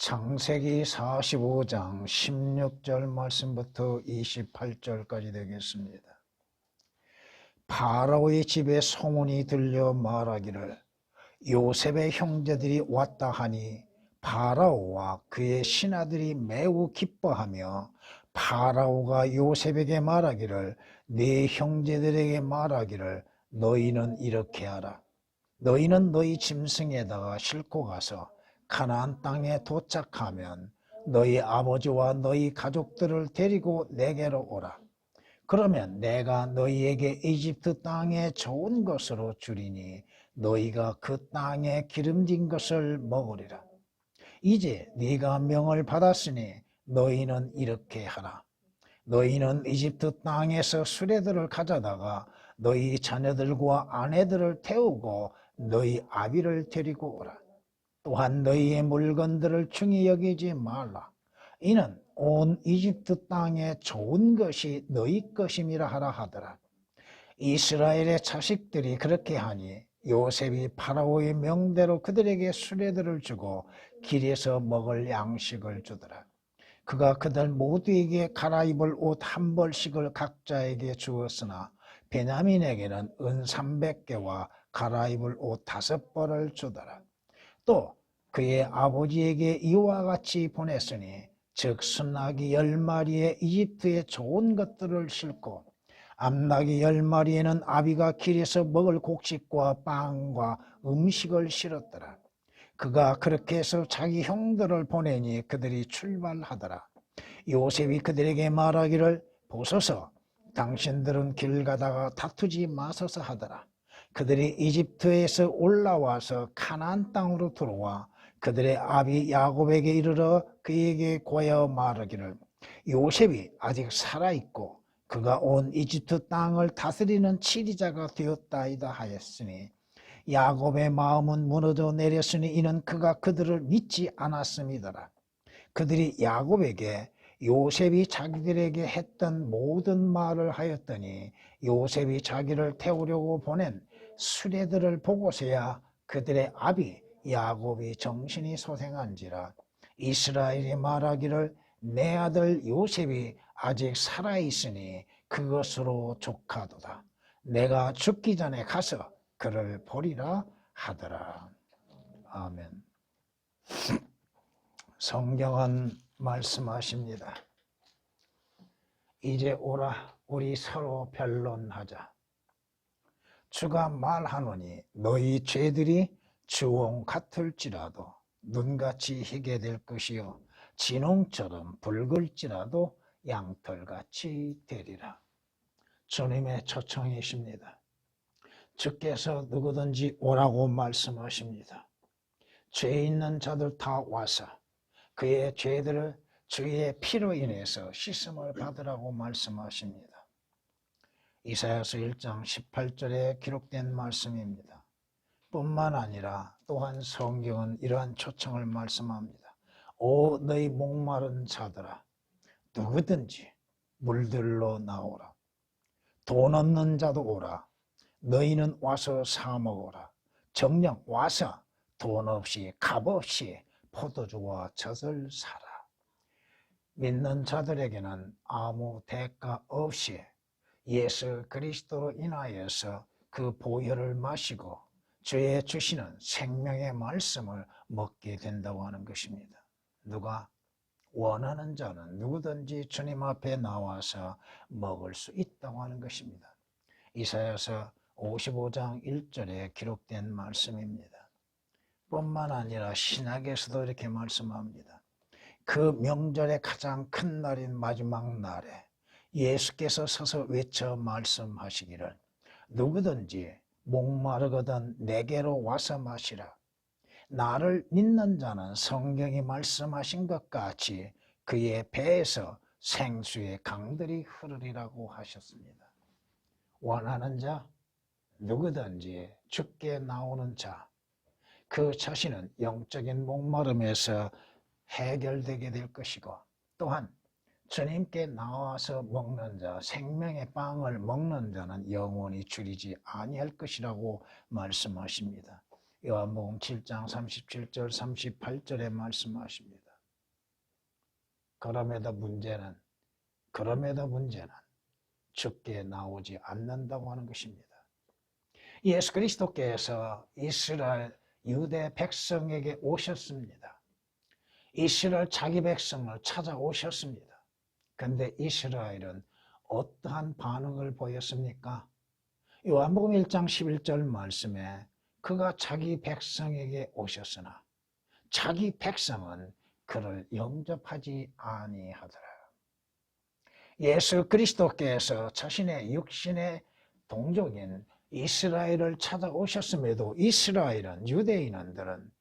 창세기 45장 16절 말씀부터 28절까지 되겠습니다. 파라오의 집에 소문이 들려 말하기를 요셉의 형제들이 왔다 하니 파라오와 그의 신하들이 매우 기뻐하며 파라오가 요셉에게 말하기를 네 형제들에게 말하기를 너희는 이렇게 하라. 너희는 너희 짐승에다가 싣고 가서 가나안 땅에 도착하면 너희 아버지와 너희 가족들을 데리고 내게로 오라. 그러면 내가 너희에게 이집트 땅에 좋은 것으로 주리니 너희가 그 땅에 기름진 것을 먹으리라. 이제 네가 명을 받았으니 너희는 이렇게 하라. 너희는 이집트 땅에서 수레들을 가져다가 너희 자녀들과 아내들을 태우고 너희 아비를 데리고 오라. 또한 너희의 물건들을 중히 여기지 말라. 이는 온 이집트 땅에 좋은 것이 너희 것임이라 하라 하더라. 이스라엘의 자식들이 그렇게 하니 요셉이 파라오의 명대로 그들에게 수레들을 주고 길에서 먹을 양식을 주더라. 그가 그들 모두에게 갈아입을 옷 한 벌씩을 각자에게 주었으나 베냐민에게는 은 300개와 갈아입을 옷 5벌을 주더라. 또 그의 아버지에게 이와 같이 보냈으니 즉 순나기 10마리에 이집트의 좋은 것들을 싣고 암나기 10마리에는 아비가 길에서 먹을 곡식과 빵과 음식을 실었더라. 그가 그렇게 해서 자기 형들을 보내니 그들이 출발하더라. 요셉이 그들에게 말하기를 보소서 당신들은 길 가다가 다투지 마소서 하더라. 그들이 이집트에서 올라와서 가나안 땅으로 들어와 그들의 아비 야곱에게 이르러 그에게 고하여 말하기를 요셉이 아직 살아있고 그가 온 이집트 땅을 다스리는 치리자가 되었다이다 하였으니 야곱의 마음은 무너져 내렸으니 이는 그가 그들을 믿지 않았음이더라. 그들이 야곱에게 요셉이 자기들에게 했던 모든 말을 하였더니 요셉이 자기를 태우려고 보낸 수레들을 보고서야 그들의 아비 야곱이 정신이 소생한지라. 이스라엘이 말하기를 내 아들 요셉이 아직 살아있으니 그것으로 족하도다. 내가 죽기 전에 가서 그를 보리라 하더라. 아멘. 성경은 말씀하십니다. 이제 오라 우리 서로 변론하자. 주가 말하노니 너희 죄들이 주홍 같을지라도 눈같이 희게 될 것이요 진홍처럼 붉을지라도 양털같이 되리라. 주님의 초청이십니다. 주께서 누구든지 오라고 말씀하십니다. 죄 있는 자들 다 와서 그의 죄들을 주의 피로 인해서 씻음을 받으라고 말씀하십니다. 이사야서 1장 18절에 기록된 말씀입니다. 뿐만 아니라 또한 성경은 이러한 초청을 말씀합니다. 오 너희 목마른 자들아 누구든지 물들로 나오라. 돈 없는 자도 오라. 너희는 와서 사 먹어라. 정녕 와서 돈 없이 값 없이 포도주와 젖을 사라. 믿는 자들에게는 아무 대가 없이 예수 그리스도로 인하여서 그 보혈을 마시고 주의 주시는 생명의 말씀을 먹게 된다고 하는 것입니다. 누가 원하는 자는 누구든지 주님 앞에 나와서 먹을 수 있다고 하는 것입니다. 이사야서 55장 1절에 기록된 말씀입니다. 뿐만 아니라 신약에서도 이렇게 말씀합니다. 그 명절의 가장 큰 날인 마지막 날에 예수께서 서서 외쳐 말씀하시기를 누구든지 목마르거든 내게로 와서 마시라. 나를 믿는 자는 성경이 말씀하신 것 같이 그의 배에서 생수의 강들이 흐르리라고 하셨습니다. 원하는 자 누구든지 주께 나오는 자 그 자신은 영적인 목마름에서 해결되게 될 것이고 또한 주님께 나와서 먹는 자 생명의 빵을 먹는 자는 영원히 줄이지 아니할 것이라고 말씀하십니다. 요한복음 7장 37절 38절에 말씀하십니다. 그럼에도 문제는 죽게 나오지 않는다고 하는 것입니다. 예수 그리스도께서 이스라엘 유대 백성에게 오셨습니다. 이스라엘 자기 백성을 찾아오셨습니다. 그런데 이스라엘은 어떠한 반응을 보였습니까? 요한복음 1장 11절 말씀에 그가 자기 백성에게 오셨으나 자기 백성은 그를 영접하지 아니하더라. 예수 그리스도께서 자신의 육신의 동족인 이스라엘을 찾아오셨음에도 이스라엘은, 유대인들은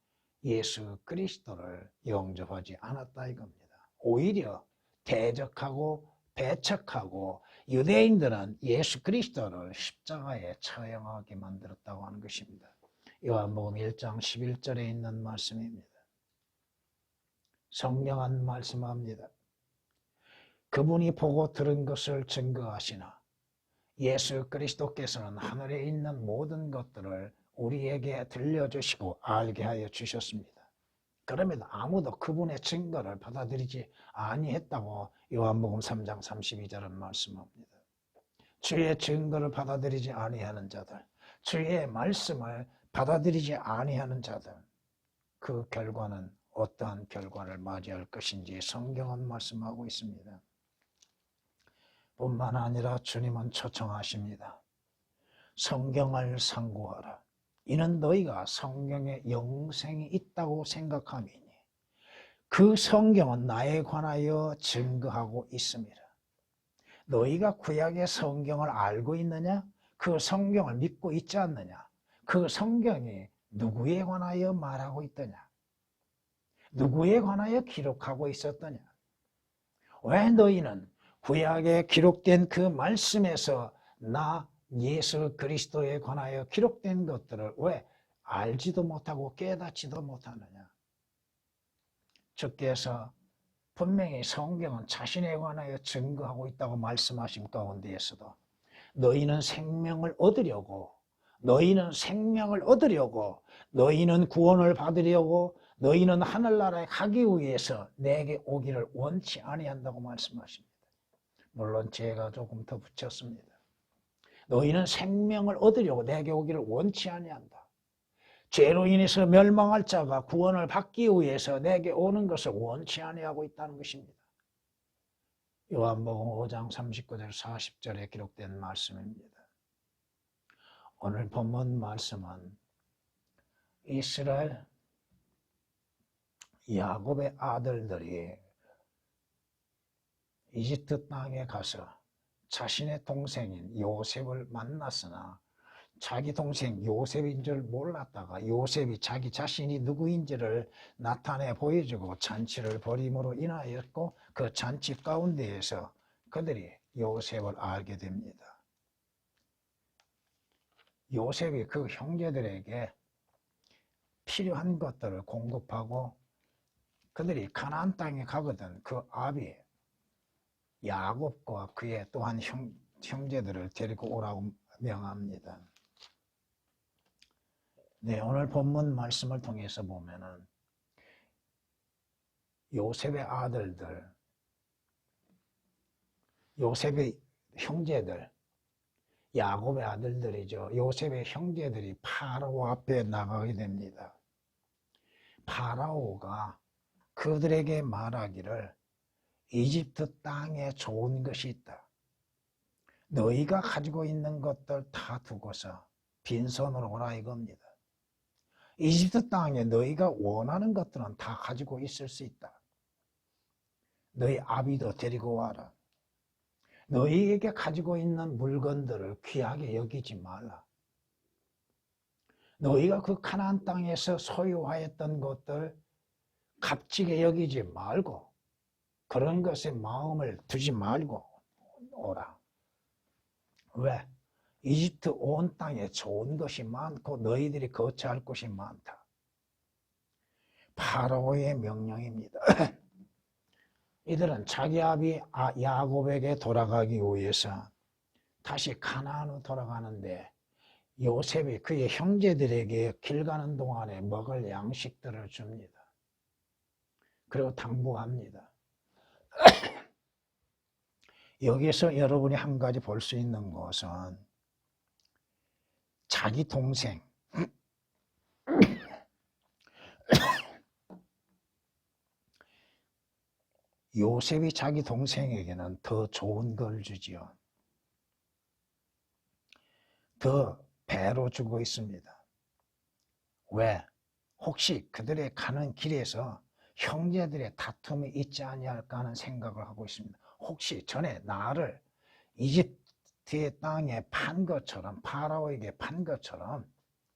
예수 그리스도를 영접하지 않았다 이겁니다. 오히려 대적하고 배척하고 유대인들은 예수 그리스도를 십자가에 처형하게 만들었다고 하는 것입니다. 요한복음 1장 11절에 있는 말씀입니다. 성경은 말씀합니다. 그분이 보고 들은 것을 증거하시나 예수 그리스도께서는 하늘에 있는 모든 것들을 우리에게 들려주시고 알게 하여 주셨습니다. 그럼에도 아무도 그분의 증거를 받아들이지 아니했다고 요한복음 3장 32절은 말씀합니다. 주의 증거를 받아들이지 아니하는 자들, 주의 말씀을 받아들이지 아니하는 자들, 그 결과는 어떠한 결과를 맞이할 것인지 성경은 말씀하고 있습니다. 뿐만 아니라 주님은 초청하십니다. 성경을 상고하라. 이는 너희가 성경에 영생이 있다고 생각함이니 그 성경은 나에 관하여 증거하고 있습니다. 너희가 구약의 성경을 알고 있느냐? 그 성경을 믿고 있지 않느냐? 그 성경이 누구에 관하여 말하고 있더냐? 누구에 관하여 기록하고 있었더냐? 왜 너희는 구약에 기록된 그 말씀에서 나 예수 그리스도에 관하여 기록된 것들을 왜 알지도 못하고 깨닫지도 못하느냐? 주께서 분명히 성경은 자신에 관하여 증거하고 있다고 말씀하신 가운데에서도 너희는 생명을 얻으려고, 너희는 구원을 받으려고, 너희는 하늘나라에 가기 위해서 내게 오기를 원치 아니한다고 말씀하십니다. 물론 제가 조금 더 붙였습니다. 너희는 생명을 얻으려고 내게 오기를 원치 아니한다. 죄로 인해서 멸망할 자가 구원을 받기 위해서 내게 오는 것을 원치 아니하고 있다는 것입니다. 요한복음 5장 39절 40절에 기록된 말씀입니다. 오늘 본문 말씀은 이스라엘 야곱의 아들들이 이집트 땅에 가서 자신의 동생인 요셉을 만났으나 자기 동생 요셉인 줄 몰랐다가 요셉이 자기 자신이 누구인지를 나타내 보여주고 잔치를 벌임으로 인하였고 그 잔치 가운데에서 그들이 요셉을 알게 됩니다. 요셉이 그 형제들에게 필요한 것들을 공급하고 그들이 가나안 땅에 가거든 그 아비 야곱과 그의 또한 형제들을 데리고 오라고 명합니다. 네, 오늘 본문 말씀을 통해서 보면은 요셉의 아들들, 요셉의 형제들, 야곱의 아들들이죠. 요셉의 형제들이 파라오 앞에 나가게 됩니다. 파라오가 그들에게 말하기를 이집트 땅에 좋은 것이 있다. 너희가 가지고 있는 것들 다 두고서 빈손으로 오라 이겁니다. 이집트 땅에 너희가 원하는 것들은 다 가지고 있을 수 있다. 너희 아비도 데리고 와라. 너희에게 가지고 있는 물건들을 귀하게 여기지 말라. 너희가 그 가나안 땅에서 소유하였던 것들 값지게 여기지 말고 그런 것에 마음을 두지 말고 오라. 왜? 이집트 온 땅에 좋은 것이 많고 너희들이 거처할 곳이 많다. 파라오의 명령입니다. 이들은 자기 아비 야곱에게 돌아가기 위해서 다시 가나안으로 돌아가는데 요셉이 그의 형제들에게 길 가는 동안에 먹을 양식들을 줍니다. 그리고 당부합니다. 여기에서 여러분이 한 가지 볼 수 있는 것은 자기 동생, 요셉이 자기 동생에게는 더 좋은 걸 주지요. 더 배로 주고 있습니다. 왜? 혹시 그들의 가는 길에서 형제들의 다툼이 있지 아니할까 하는 생각을 하고 있습니다. 혹시 전에 나를 이집트의 땅에 판 것처럼, 파라오에게 판 것처럼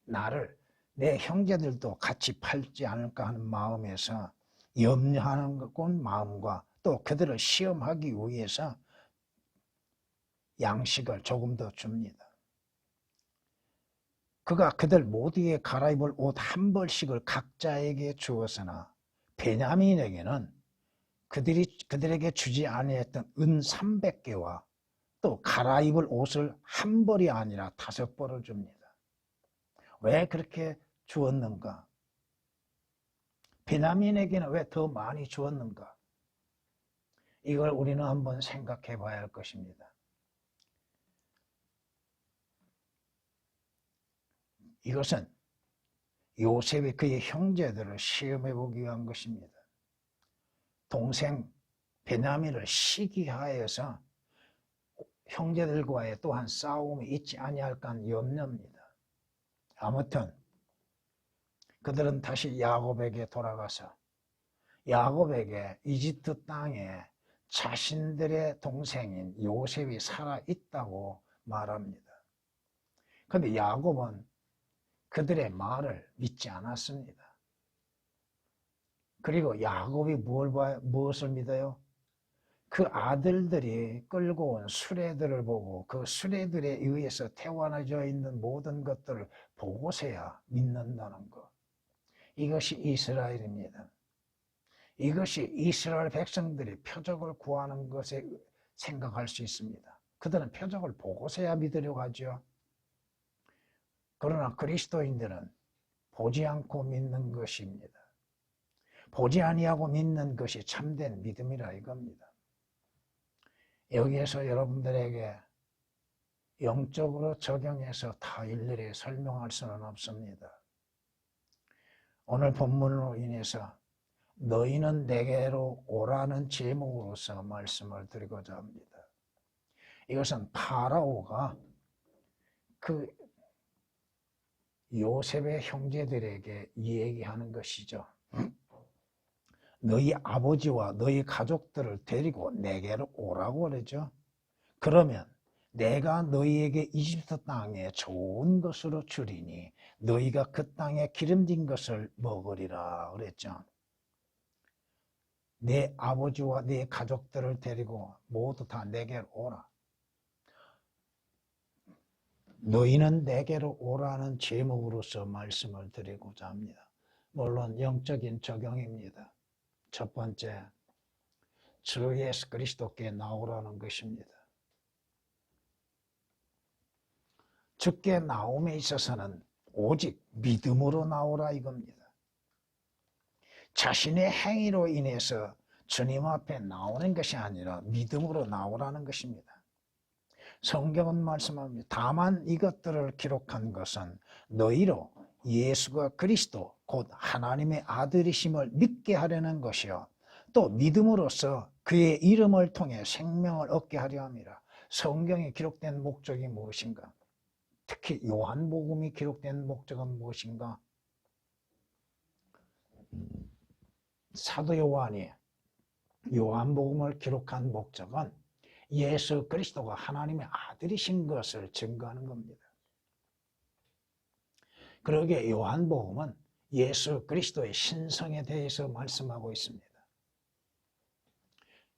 나를 내 형제들도 같이 팔지 않을까 하는 마음에서 염려하는 마음과 또 그들을 시험하기 위해서 양식을 조금 더 줍니다. 그가 그들 모두에게 갈아입을 옷 한 벌씩을 각자에게 주었으나 베냐민에게는 그들에게 주지 아니했던 은 300개와 또 갈아입을 옷을 한 벌이 아니라 5벌을 줍니다. 왜 그렇게 주었는가? 베냐민에게는 왜 더 많이 주었는가? 이걸 우리는 한번 생각해 봐야 할 것입니다. 이것은 요셉이 그의 형제들을 시험해 보기 위한 것입니다. 동생 베냐민을 시기하여서 형제들과의 또한 싸움이 있지 아니할까 하는 염려입니다. 아무튼 그들은 다시 야곱에게 돌아가서 야곱에게 이집트 땅에 자신들의 동생인 요셉이 살아있다고 말합니다. 그런데 야곱은 그들의 말을 믿지 않았습니다. 그리고 야곱이 무엇을 믿어요? 그 아들들이 끌고 온 수레들을 보고 그 수레들에 의해서 태워져 있는 모든 것들을 보고서야 믿는다는 것. 이것이 이스라엘입니다. 이것이 이스라엘 백성들이 표적을 구하는 것에 생각할 수 있습니다. 그들은 표적을 보고서야 믿으려고 하죠. 그러나 그리스도인들은 보지 않고 믿는 것입니다. 보지 아니하고 믿는 것이 참된 믿음이라 이겁니다. 여기에서 여러분들에게 영적으로 적용해서 다 일일이 설명할 수는 없습니다. 오늘 본문으로 인해서 너희는 내게로 오라는 제목으로서 말씀을 드리고자 합니다. 이것은 파라오가 그 요셉의 형제들에게 얘기하는 것이죠. 너희 아버지와 너희 가족들을 데리고 내게로 오라고 그러죠. 그러면 내가 너희에게 이집트 땅에 좋은 것으로 주리니 너희가 그 땅에 기름진 것을 먹으리라 그랬죠. 내 아버지와 내 가족들을 데리고 모두 다 내게로 오라. 너희는 내게로 오라는 제목으로서 말씀을 드리고자 합니다. 물론 영적인 적용입니다. 첫 번째, 주 예수 그리스도께 나오라는 것입니다. 주께 나옴에 있어서는 오직 믿음으로 나오라 이겁니다. 자신의 행위로 인해서 주님 앞에 나오는 것이 아니라 믿음으로 나오라는 것입니다. 성경은 말씀합니다. 다만 이것들을 기록한 것은 너희로 예수가 그리스도 곧 하나님의 아들이심을 믿게 하려는 것이요 또 믿음으로써 그의 이름을 통해 생명을 얻게 하려 함이라. 성경에 기록된 목적이 무엇인가? 특히 요한복음이 기록된 목적은 무엇인가? 사도 요한이 요한복음을 기록한 목적은 예수 그리스도가 하나님의 아들이신 것을 증거하는 겁니다. 그러기에 요한복음은 예수 그리스도의 신성에 대해서 말씀하고 있습니다.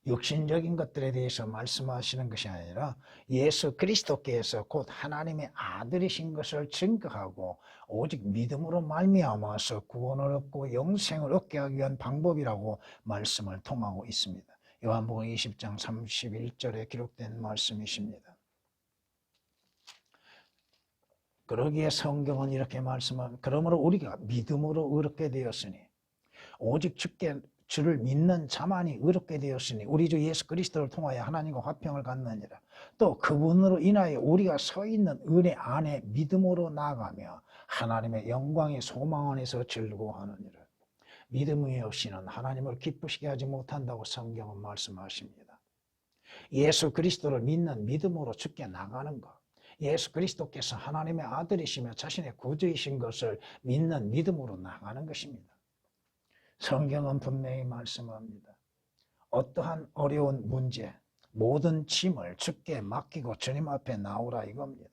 육신적인 것들에 대해서 말씀하시는 것이 아니라 예수 그리스도께서 곧 하나님의 아들이신 것을 증거하고 오직 믿음으로 말미암아서 구원을 얻고 영생을 얻게 하기 위한 방법이라고 말씀을 통하고 있습니다. 요한복음 20장 31절에 기록된 말씀이십니다. 그러기에 성경은 이렇게 말씀합니다. 그러므로 우리가 믿음으로 의롭게 되었으니 오직 주를 믿는 자만이 의롭게 되었으니 우리 주 예수 그리스도를 통하여 하나님과 화평을 갖느니라. 또 그분으로 인하여 우리가 서 있는 은혜 안에 믿음으로 나아가며 하나님의 영광의 소망 안에서 즐거워하느니라. 믿음이 없이는 하나님을 기쁘시게 하지 못한다고 성경은 말씀하십니다. 예수 그리스도를 믿는 믿음으로 주께 나가는 것, 예수 그리스도께서 하나님의 아들이시며 자신의 구주이신 것을 믿는 믿음으로 나가는 것입니다. 성경은 분명히 말씀합니다. 어떠한 어려운 문제, 모든 짐을 주께 맡기고 주님 앞에 나오라 이겁니다.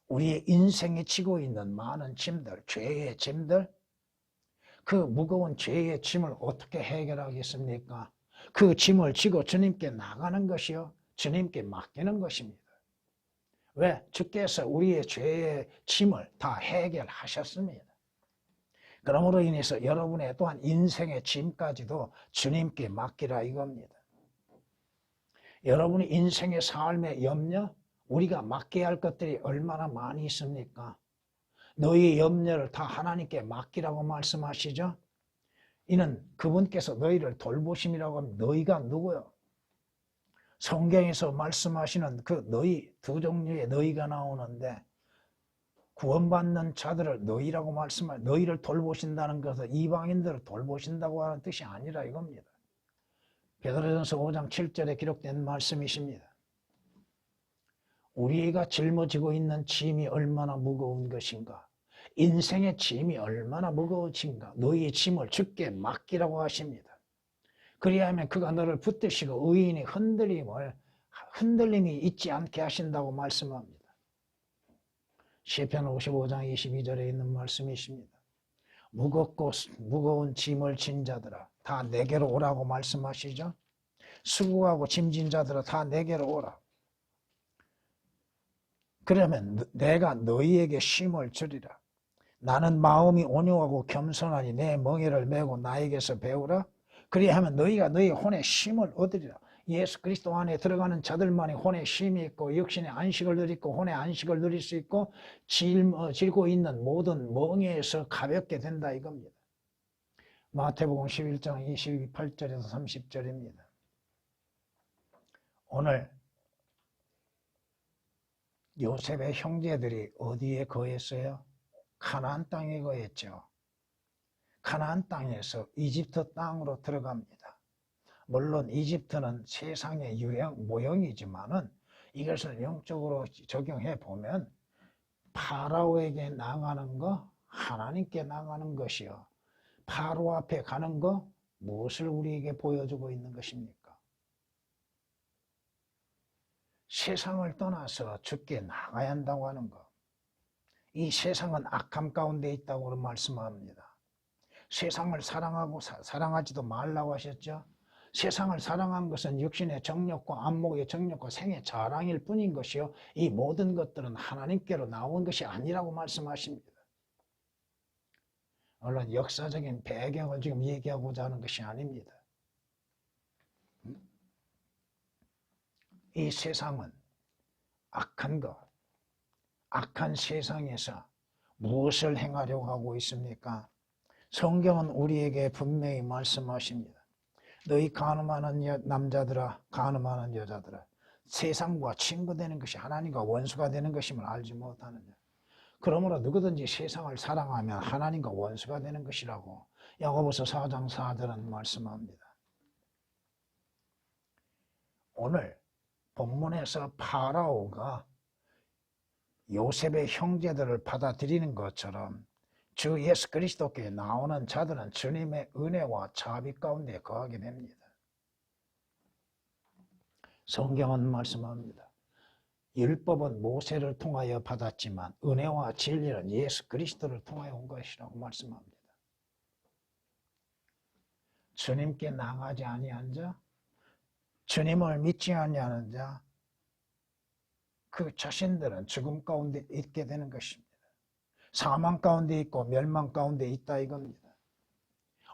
우리의 인생에 지고 있는 많은 짐들, 죄의 짐들, 그 무거운 죄의 짐을 어떻게 해결하겠습니까? 그 짐을 지고 주님께 나가는 것이요, 주님께 맡기는 것입니다. 왜? 주께서 우리의 죄의 짐을 다 해결하셨습니다. 그러므로 인해서 여러분의 또한 인생의 짐까지도 주님께 맡기라 이겁니다. 여러분의 인생의 삶의 염려, 우리가 맡겨야 할 것들이 얼마나 많이 있습니까? 너희의 염려를 다 하나님께 맡기라고 말씀하시죠? 이는 그분께서 너희를 돌보심이라고 하면 너희가 누구요? 성경에서 말씀하시는 그 너희, 두 종류의 너희가 나오는데 구원받는 자들을 너희라고 말씀하여 너희를 돌보신다는 것은 이방인들을 돌보신다고 하는 뜻이 아니라 이겁니다. 베드로전서 5장 7절에 기록된 말씀이십니다. 우리가 짊어지고 있는 짐이 얼마나 무거운 것인가, 인생의 짐이 얼마나 무거우신가, 너희의 짐을 주께 맡기라고 하십니다. 그리하면 그가 너를 붙드시고 의인의 흔들림이 있지 않게 하신다고 말씀합니다. 시편 55장 22절에 있는 말씀이십니다. 무겁고 무거운 짐을 진 자들아 다 내게로 오라고 말씀하시죠. 수고하고 짐진 자들아 다 내게로 오라. 그러면 내가 너희에게 쉼을 주리라. 나는 마음이 온유하고 겸손하니 내 멍에를 메고 나에게서 배우라. 그리하면 너희가 너희 혼에 쉼을 얻으리라. 예수 그리스도 안에 들어가는 자들만이 혼에 쉼이 있고 육신의 안식을 누리고 혼의 안식을 누릴 수 있고 짊어지고 있는 모든 멍에에서 가볍게 된다 이겁니다. 마태복음 11장 28절에서 30절입니다. 오늘 요셉의 형제들이 어디에 거했어요? 가나안 땅에 거했죠. 가나안 땅에서 이집트 땅으로 들어갑니다. 물론 이집트는 세상의 모형이지만은 이것을 영적으로 적용해 보면 파라오에게 나가는 거, 하나님께 나가는 것이요. 파라오 앞에 가는 거, 무엇을 우리에게 보여주고 있는 것입니까? 세상을 떠나서 주께 나가야 한다고 하는 것. 이 세상은 악함 가운데 있다고 말씀합니다. 세상을 사랑하고 사랑하지도 말라고 하셨죠. 세상을 사랑한 것은 육신의 정욕과 안목의 정욕과 생의 자랑일 뿐인 것이요, 이 모든 것들은 하나님께로 나온 것이 아니라고 말씀하십니다. 물론 역사적인 배경을 지금 얘기하고자 하는 것이 아닙니다. 이 세상은 악한 것, 악한 세상에서 무엇을 행하려고 하고 있습니까? 성경은 우리에게 분명히 말씀하십니다. 너희 간음하는 남자들아, 간음하는 여자들아, 세상과 친구 되는 것이 하나님과 원수가 되는 것임을 알지 못하느냐. 그러므로 누구든지 세상을 사랑하면 하나님과 원수가 되는 것이라고 야고보서 4장 4절은 말씀합니다. 오늘 본문에서 파라오가 요셉의 형제들을 받아들이는 것처럼 주 예수 그리스도께 나오는 자들은 주님의 은혜와 자비 가운데 거하게 됩니다. 성경은 말씀합니다. 율법은 모세를 통하여 받았지만 은혜와 진리는 예수 그리스도를 통하여 온 것이라고 말씀합니다. 주님께 나가지 아니한 자, 주님을 믿지 아니하는 자, 그 자신들은 죽음 가운데 있게 되는 것입니다. 사망 가운데 있고 멸망 가운데 있다 이겁니다.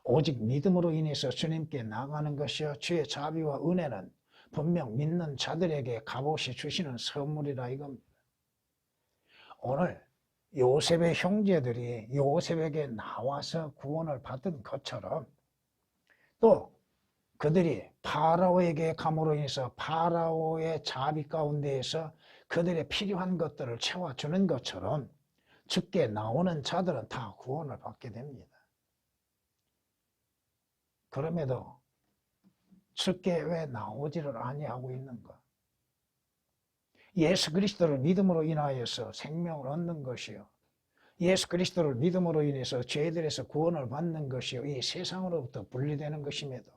오직 믿음으로 인해서 주님께 나가는 것이요, 주의 자비와 은혜는 분명 믿는 자들에게 값없이 주시는 선물이라 이겁니다. 오늘 요셉의 형제들이 요셉에게 나와서 구원을 받은 것처럼 또 그들이 파라오에게 감으로 인해서 파라오의 자비 가운데에서 그들의 필요한 것들을 채워주는 것처럼 주께 나오는 자들은 다 구원을 받게 됩니다. 그럼에도 주께 왜 나오지를 아니하고 있는가? 예수 그리스도를 믿음으로 인하여서 생명을 얻는 것이요, 예수 그리스도를 믿음으로 인해서 죄들에서 구원을 받는 것이요, 이 세상으로부터 분리되는 것임에도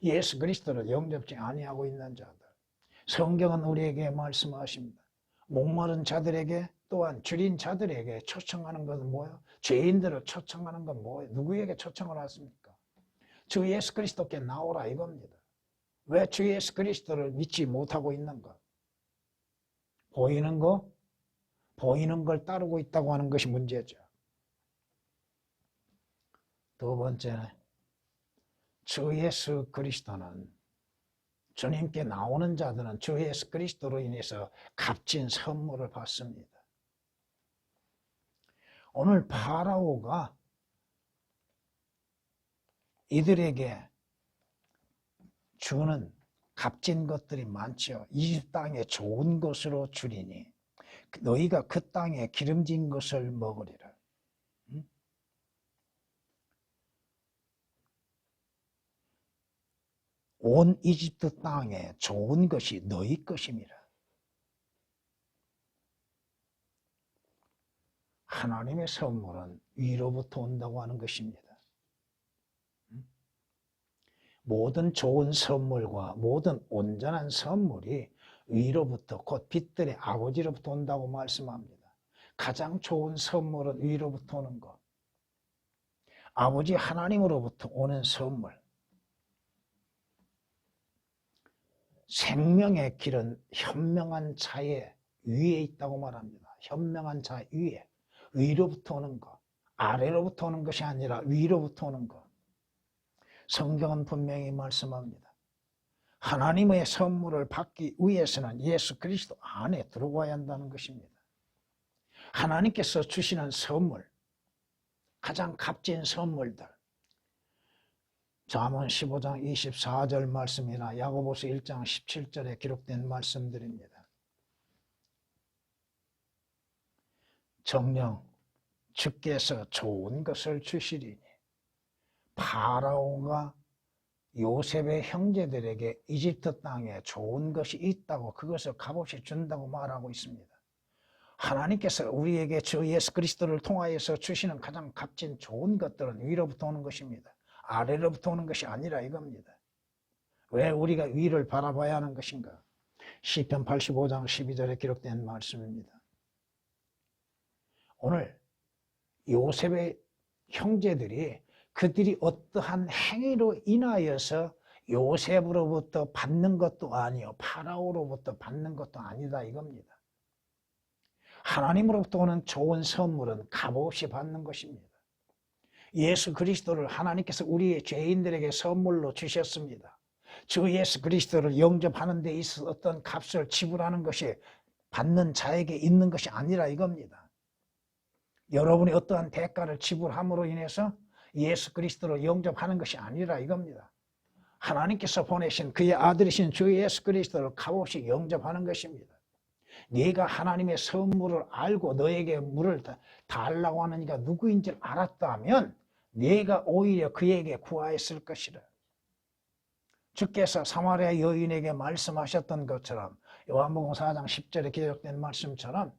예수 그리스도를 영접지 아니하고 있는 자들, 성경은 우리에게 말씀하십니다. 목마른 자들에게, 또한 줄인 자들에게 초청하는 것은 뭐예요? 죄인들을 초청하는 건 뭐예요? 누구에게 초청을 하십니까? 주 예수 그리스도께 나오라 이겁니다. 왜 주 예수 그리스도를 믿지 못하고 있는가? 보이는 걸 따르고 있다고 하는 것이 문제죠. 두 번째는 주 예수 그리스도는, 주님께 나오는 자들은 주 예수 그리스도로 인해서 값진 선물을 받습니다. 오늘 파라오가 이들에게 주는 값진 것들이 많죠. 이 땅에 좋은 것으로 주리니 너희가 그 땅에 기름진 것을 먹으리라. 온 이집트 땅에 좋은 것이 너희 것임이라. 하나님의 선물은 위로부터 온다고 하는 것입니다. 모든 좋은 선물과 모든 온전한 선물이 위로부터, 곧 빛들의 아버지로부터 온다고 말씀합니다. 가장 좋은 선물은 위로부터 오는 것, 아버지 하나님으로부터 오는 선물. 생명의 길은 현명한 자의 위에 있다고 말합니다. 현명한 자 위에, 위로부터 오는 것, 아래로부터 오는 것이 아니라 위로부터 오는 것. 성경은 분명히 말씀합니다. 하나님의 선물을 받기 위해서는 예수 그리스도 안에 들어와야 한다는 것입니다. 하나님께서 주시는 선물, 가장 값진 선물들, 잠언 15장 24절 말씀이나 야고보서 1장 17절에 기록된 말씀들입니다. 정녕 주께서 좋은 것을 주시리니, 파라오가 요셉의 형제들에게 이집트 땅에 좋은 것이 있다고 그것을 값없이 준다고 말하고 있습니다. 하나님께서 우리에게 주 예수 그리스도를 통하여서 주시는 가장 값진 좋은 것들은 위로부터 오는 것입니다. 아래로부터 오는 것이 아니라 이겁니다. 왜 우리가 위를 바라봐야 하는 것인가? 시편 85장 12절에 기록된 말씀입니다. 오늘 요셉의 형제들이 그들이 어떠한 행위로 인하여서 요셉으로부터 받는 것도 아니요, 파라오로부터 받는 것도 아니다 이겁니다. 하나님으로부터 오는 좋은 선물은 값없이 받는 것입니다. 예수 그리스도를 하나님께서 우리의 죄인들에게 선물로 주셨습니다. 주 예수 그리스도를 영접하는 데 있어서 어떤 값을 지불하는 것이 받는 자에게 있는 것이 아니라 이겁니다. 여러분이 어떠한 대가를 지불함으로 인해서 예수 그리스도를 영접하는 것이 아니라 이겁니다. 하나님께서 보내신 그의 아들이신 주 예수 그리스도를 값없이 영접하는 것입니다. 네가 하나님의 선물을 알고 너에게 물을 달라고 하는 이가 누구인지 알았다면 네가 오히려 그에게 구하였을 것이라. 주께서 사마리아 여인에게 말씀하셨던 것처럼 요한복음 4장 10절에 기록된 말씀처럼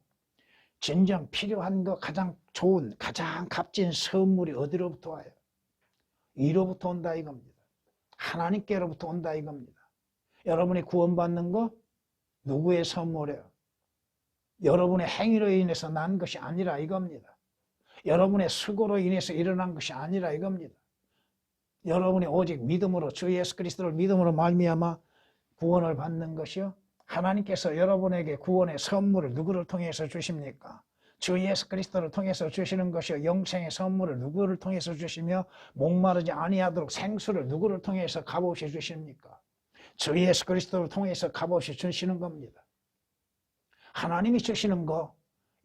진정 필요한 것, 가장 좋은, 가장 값진 선물이 어디로부터 와요? 위로부터 온다 이겁니다. 하나님께로부터 온다 이겁니다. 여러분이 구원받는 거 누구의 선물이에요? 여러분의 행위로 인해서 난 것이 아니라 이겁니다. 여러분의 수고로 인해서 일어난 것이 아니라 이겁니다. 여러분이 오직 믿음으로, 주 예수 그리스도를 믿음으로 말미암아 구원을 받는 것이요, 하나님께서 여러분에게 구원의 선물을 누구를 통해서 주십니까? 주 예수 그리스도를 통해서 주시는 것이요, 영생의 선물을 누구를 통해서 주시며 목마르지 아니하도록 생수를 누구를 통해서 값없이 주십니까? 주 예수 그리스도를 통해서 값없이 주시는 겁니다. 하나님이 주시는 거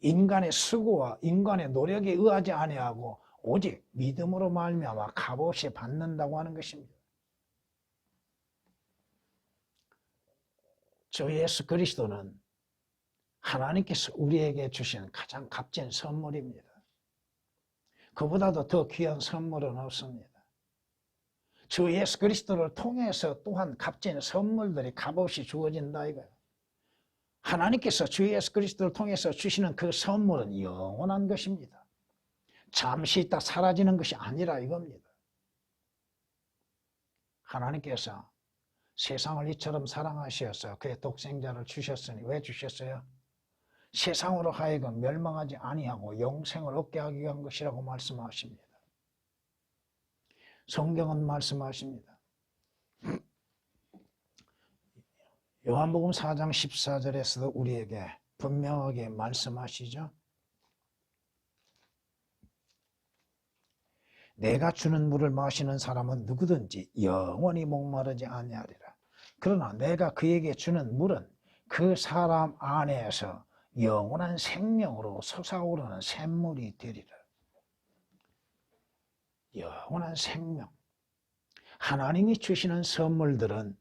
인간의 수고와 인간의 노력에 의하지 아니하고 오직 믿음으로 말미암아 값없이 받는다고 하는 것입니다. 주 예수 그리스도는 하나님께서 우리에게 주신 가장 값진 선물입니다. 그보다도 더 귀한 선물은 없습니다. 주 예수 그리스도를 통해서 또한 값진 선물들이 값없이 주어진다 이거예요. 하나님께서 주 예수 그리스도를 통해서 주시는 그 선물은 영원한 것입니다. 잠시 있다 사라지는 것이 아니라 이겁니다. 하나님께서 세상을 이처럼 사랑하셔서 그의 독생자를 주셨으니 왜 주셨어요? 세상으로 하여금 멸망하지 아니하고 영생을 얻게 하기 위한 것이라고 말씀하십니다. 성경은 말씀하십니다. 요한복음 4장 14절에서도 우리에게 분명하게 말씀하시죠. 내가 주는 물을 마시는 사람은 누구든지 영원히 목마르지 아니하리라. 그러나 내가 그에게 주는 물은 그 사람 안에서 영원한 생명으로 솟아오르는 샘물이 되리라. 영원한 생명. 하나님이 주시는 선물들은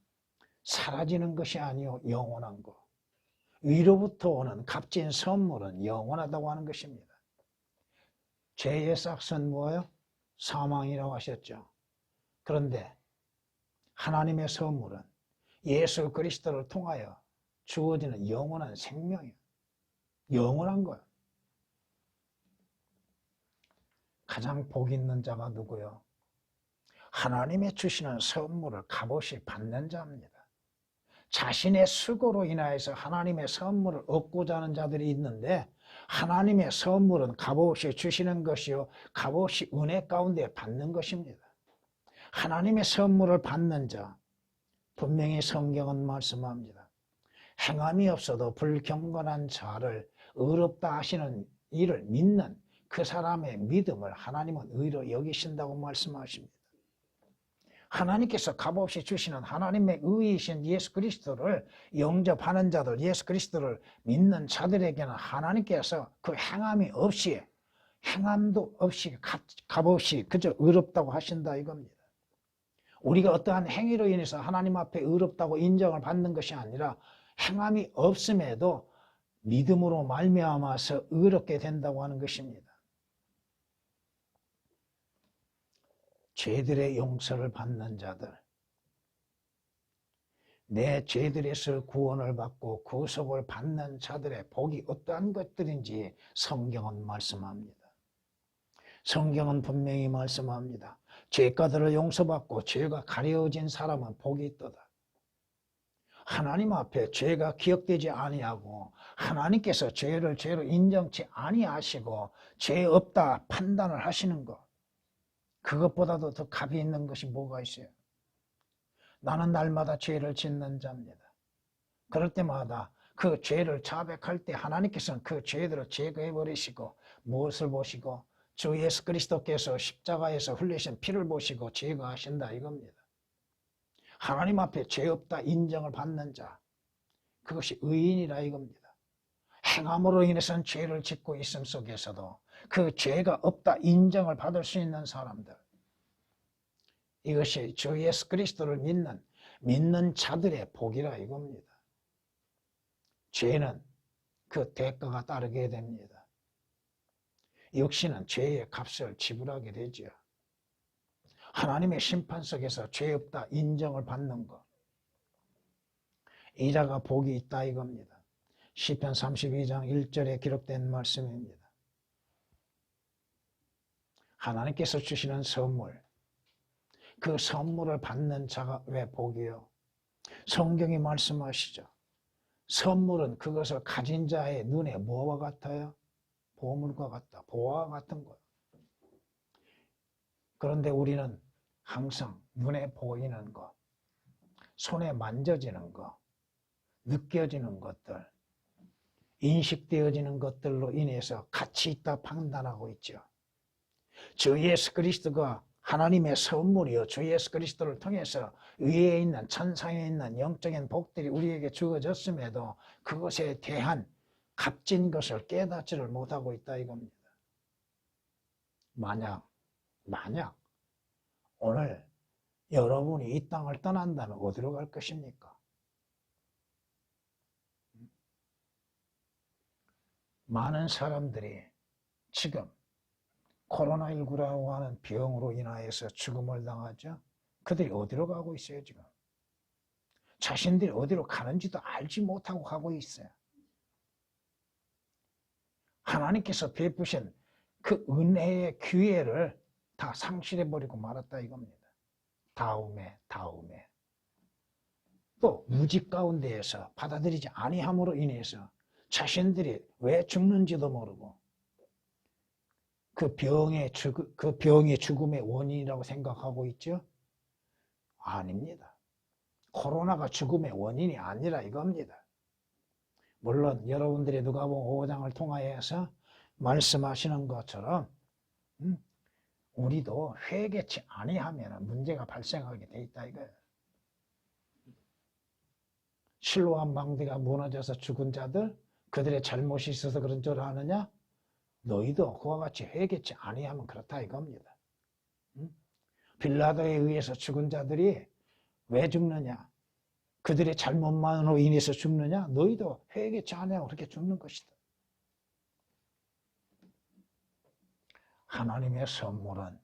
사라지는 것이 아니요 영원한 것. 위로부터 오는 값진 선물은 영원하다고 하는 것입니다. 죄의 싹은 뭐예요? 사망이라고 하셨죠. 그런데 하나님의 선물은 예수 그리스도를 통하여 주어지는 영원한 생명이에요. 영원한 거예요. 가장 복 있는 자가 누구요? 하나님의 주시는 선물을 값없이 받는 자입니다. 자신의 수고로 인하여서 하나님의 선물을 얻고자 하는 자들이 있는데 하나님의 선물은 값없이 주시는 것이요 값없이 은혜 가운데 받는 것입니다. 하나님의 선물을 받는 자, 분명히 성경은 말씀합니다. 행함이 없어도 불경건한 자를 의롭다 하시는 이를 믿는 그 사람의 믿음을 하나님은 의로 여기신다고 말씀하십니다. 하나님께서 값없이 주시는 하나님의 의이신 예수 그리스도를 영접하는 자들, 예수 그리스도를 믿는 자들에게는 하나님께서 그 행함이 없이, 행함도 없이 값없이 그저 의롭다고 하신다 이겁니다. 우리가 어떠한 행위로 인해서 하나님 앞에 의롭다고 인정을 받는 것이 아니라 행함이 없음에도 믿음으로 말미암아서 의롭게 된다고 하는 것입니다. 죄들의 용서를 받는 자들, 내 죄들에서 구원을 받고 구속을 받는 자들의 복이 어떠한 것들인지 성경은 말씀합니다. 성경은 분명히 말씀합니다. 죄가들을 용서받고 죄가 가려진 사람은 복이 있도다. 하나님 앞에 죄가 기억되지 아니하고 하나님께서 죄를 죄로 인정치 아니하시고 죄 없다 판단을 하시는 것, 그것보다도 더 값이 있는 것이 뭐가 있어요? 나는 날마다 죄를 짓는 자입니다. 그럴 때마다 그 죄를 자백할 때 하나님께서는 그 죄들을 제거해 버리시고 무엇을 보시고 주 예수 그리스도께서 십자가에서 흘리신 피를 보시고 제거하신다 이겁니다. 하나님 앞에 죄 없다 인정을 받는 자, 그것이 의인이라 이겁니다. 행함으로 인해서는 죄를 짓고 있음 속에서도 그 죄가 없다 인정을 받을 수 있는 사람들, 이것이 주 예수 그리스도를 믿는 자들의 복이라 이겁니다. 죄는 그 대가가 따르게 됩니다. 육신은 죄의 값을 지불하게 되죠. 하나님의 심판 속에서 죄 없다 인정을 받는 것, 이자가 복이 있다 이겁니다. 시편 32장 1절에 기록된 말씀입니다. 하나님께서 주시는 선물, 그 선물을 받는 자가 왜 복이요? 성경이 말씀하시죠. 선물은 그것을 가진 자의 눈에 뭐와 같아요? 보물과 같다. 보화와 같은 거예요. 그런데 우리는 항상 눈에 보이는 것, 손에 만져지는 것, 느껴지는 것들, 인식되어지는 것들로 인해서 가치 있다 판단하고 있죠. 주 예수 그리스도가 하나님의 선물이요, 주 예수 그리스도를 통해서 위에 있는 천상에 있는 영적인 복들이 우리에게 주어졌음에도 그것에 대한 값진 것을 깨닫지를 못하고 있다 이겁니다. 만약 오늘 여러분이 이 땅을 떠난다면 어디로 갈 것입니까? 많은 사람들이 지금 코로나19라고 하는 병으로 인하여서 죽음을 당하죠. 그들이 어디로 가고 있어요, 지금? 자신들이 어디로 가는지도 알지 못하고 가고 있어요. 하나님께서 베푸신 그 은혜의 기회를 다 상실해버리고 말았다 이겁니다. 다음에 또 무지 가운데에서 받아들이지 아니함으로 인해서 자신들이 왜 죽는지도 모르고 그 병의 죽음의 원인이라고 생각하고 있죠? 아닙니다. 코로나가 죽음의 원인이 아니라 이겁니다. 물론 여러분들이 누가복음 5장을 통하여서 말씀하시는 것처럼 우리도 회개치 아니하면 문제가 발생하게 돼 있다 이거예요. 실로암 망대가 무너져서 죽은 자들, 그들의 잘못이 있어서 그런 줄 아느냐? 너희도 그와 같이 회개치 아니하면 그렇다 이겁니다. 빌라도에 의해서 죽은 자들이 왜 죽느냐? 그들의 잘못만으로 인해서 죽느냐? 너희도 회개치 아니하고 그렇게 죽는 것이다. 하나님의 선물은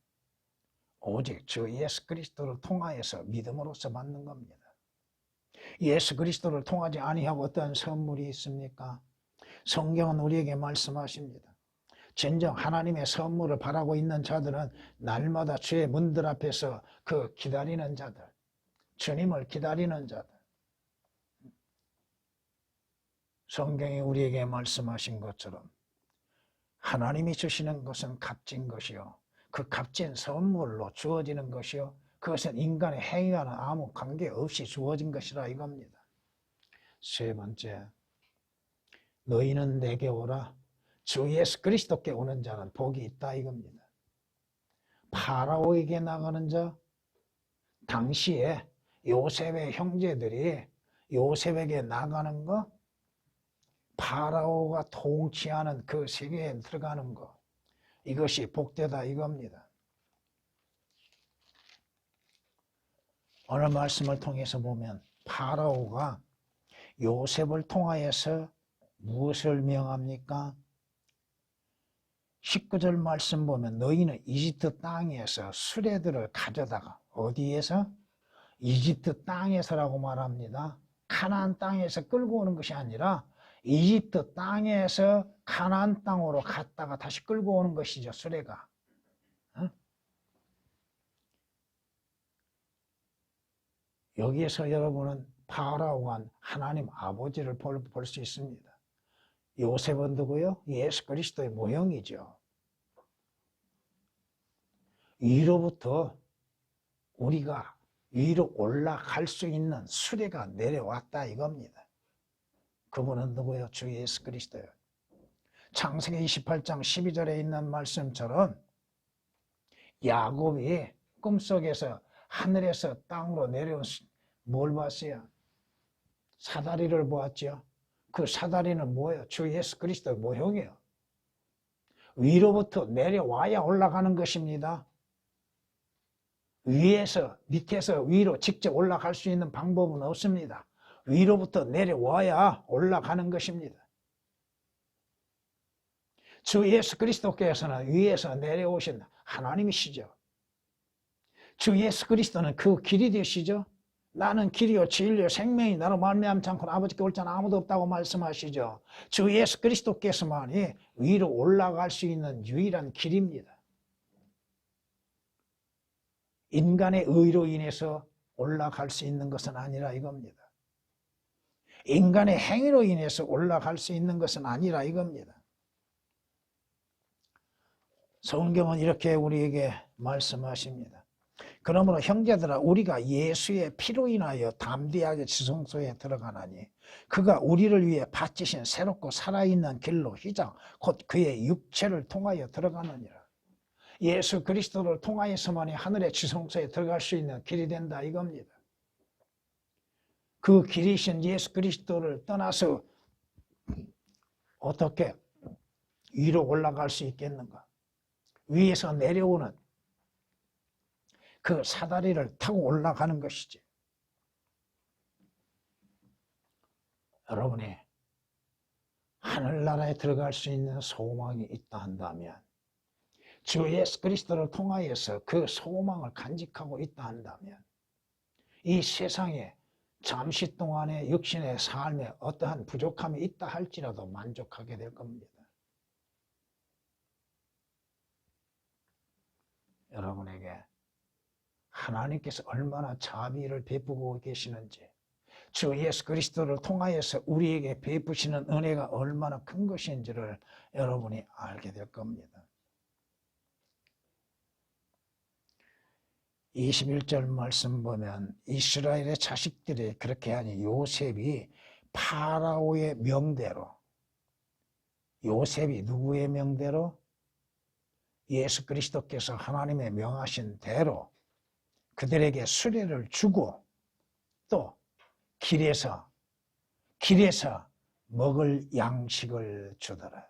오직 주 예수 그리스도를 통하여서 믿음으로써 받는 겁니다. 예수 그리스도를 통하지 아니하고 어떠한 선물이 있습니까? 성경은 우리에게 말씀하십니다. 진정 하나님의 선물을 바라고 있는 자들은 날마다 주의 문들 앞에서 그 기다리는 자들, 주님을 기다리는 자들. 성경이 우리에게 말씀하신 것처럼 하나님이 주시는 것은 값진 것이요, 그 값진 선물로 주어지는 것이요, 그것은 인간의 행위와는 아무 관계없이 주어진 것이라 이겁니다. 세 번째, 너희는 내게 오라. 주 예수 그리스도께 오는 자는 복이 있다 이겁니다. 파라오에게 나가는 자, 당시에 요셉의 형제들이 요셉에게 나가는 거, 파라오가 통치하는 그 세계에 들어가는 거, 이것이 복되다 이겁니다. 오늘 말씀을 통해서 보면 파라오가 요셉을 통하여서 무엇을 명합니까? 19절 말씀 보면 너희는 이집트 땅에서 수레들을 가져다가, 어디에서? 이집트 땅에서라고 말합니다. 가나안 땅에서 끌고 오는 것이 아니라 이집트 땅에서 가나안 땅으로 갔다가 다시 끌고 오는 것이죠, 수레가. 여기에서 여러분은 파라오가 하나님 아버지를 볼 수 있습니다. 요셉은 누구요? 예수 그리스도의 모형이죠. 위로부터 우리가 위로 올라갈 수 있는 수레가 내려왔다 이겁니다. 그분은 누구요? 주 예수 그리스도요. 창세기 28장 12절에 있는 말씀처럼 야곱이 꿈속에서 하늘에서 땅으로 내려온 뭘 봤어요? 사다리를 보았죠. 그 사다리는 뭐예요? 주 예수 그리스도의 모형이에요. 위로부터 내려와야 올라가는 것입니다. 위에서 밑에서 위로 직접 올라갈 수 있는 방법은 없습니다. 위로부터 내려와야 올라가는 것입니다. 주 예수 그리스도께서는 위에서 내려오신 하나님이시죠. 주 예수 그리스도는 그 길이 되시죠. 나는 길이요 진리요 생명이 나로 말미암지 않고는 아버지께 올 자는 아무도 없다고 말씀하시죠. 주 예수 그리스도께서만이 위로 올라갈 수 있는 유일한 길입니다. 인간의 의로 인해서 올라갈 수 있는 것은 아니라 이겁니다. 인간의 행위로 인해서 올라갈 수 있는 것은 아니라 이겁니다. 성경은 이렇게 우리에게 말씀하십니다. 그러므로 형제들아, 우리가 예수의 피로 인하여 담대하게 지성소에 들어가나니 그가 우리를 위해 바치신 새롭고 살아있는 길로 휘장 곧 그의 육체를 통하여 들어가느니라. 예수 그리스도를 통하여서만이 하늘의 지성소에 들어갈 수 있는 길이 된다 이겁니다. 그 길이신 예수 그리스도를 떠나서 어떻게 위로 올라갈 수 있겠는가? 위에서 내려오는 그 사다리를 타고 올라가는 것이지. 여러분이 하늘나라에 들어갈 수 있는 소망이 있다 한다면, 주 예수 그리스도를 통하여서 그 소망을 간직하고 있다 한다면, 이 세상에 잠시 동안의 육신의 삶에 어떠한 부족함이 있다 할지라도 만족하게 될 겁니다. 여러분에게 하나님께서 얼마나 자비를 베푸고 계시는지, 주 예수 그리스도를 통하여서 우리에게 베푸시는 은혜가 얼마나 큰 것인지를 여러분이 알게 될 겁니다. 21절 말씀 보면 이스라엘의 자식들이 그렇게 하니 요셉이 파라오의 명대로, 요셉이 누구의 명대로? 예수 그리스도께서 하나님의 명하신 대로 그들에게 수레를 주고 또 길에서 먹을 양식을 주더라.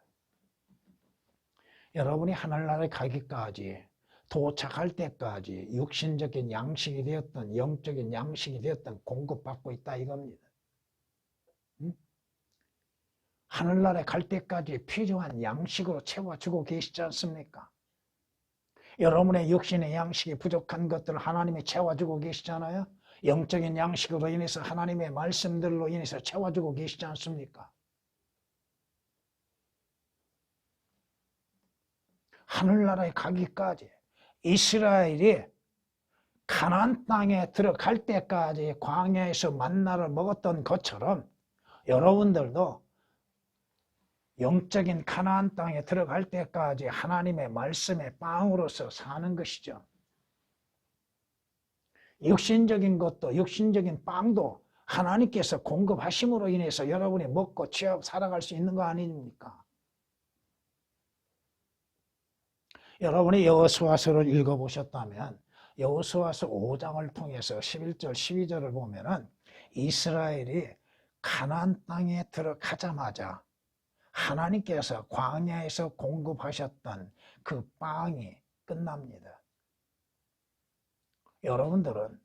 여러분이 하늘나라에 가기까지, 도착할 때까지 육신적인 양식이 되었던 영적인 양식이 되었던 공급받고 있다 이겁니다. 하늘나라에 갈 때까지 필요한 양식으로 채워주고 계시지 않습니까? 여러분의 육신의 양식이 부족한 것들을 하나님이 채워주고 계시잖아요. 영적인 양식으로 인해서 하나님의 말씀들로 인해서 채워주고 계시지 않습니까? 하늘나라에 가기까지, 이스라엘이 가나안 땅에 들어갈 때까지 광야에서 만나를 먹었던 것처럼 여러분들도 영적인 가나안 땅에 들어갈 때까지 하나님의 말씀의 빵으로서 사는 것이죠. 육신적인 것도, 육신적인 빵도 하나님께서 공급하심으로 인해서 여러분이 먹고 취하고 살아갈 수 있는 거 아닙니까? 여러분이 여호수아서를 읽어보셨다면 여호수아서 5장을 통해서 11절, 12절을 보면은 이스라엘이 가나안 땅에 들어가자마자 하나님께서 광야에서 공급하셨던 그 빵이 끝납니다. 여러분들은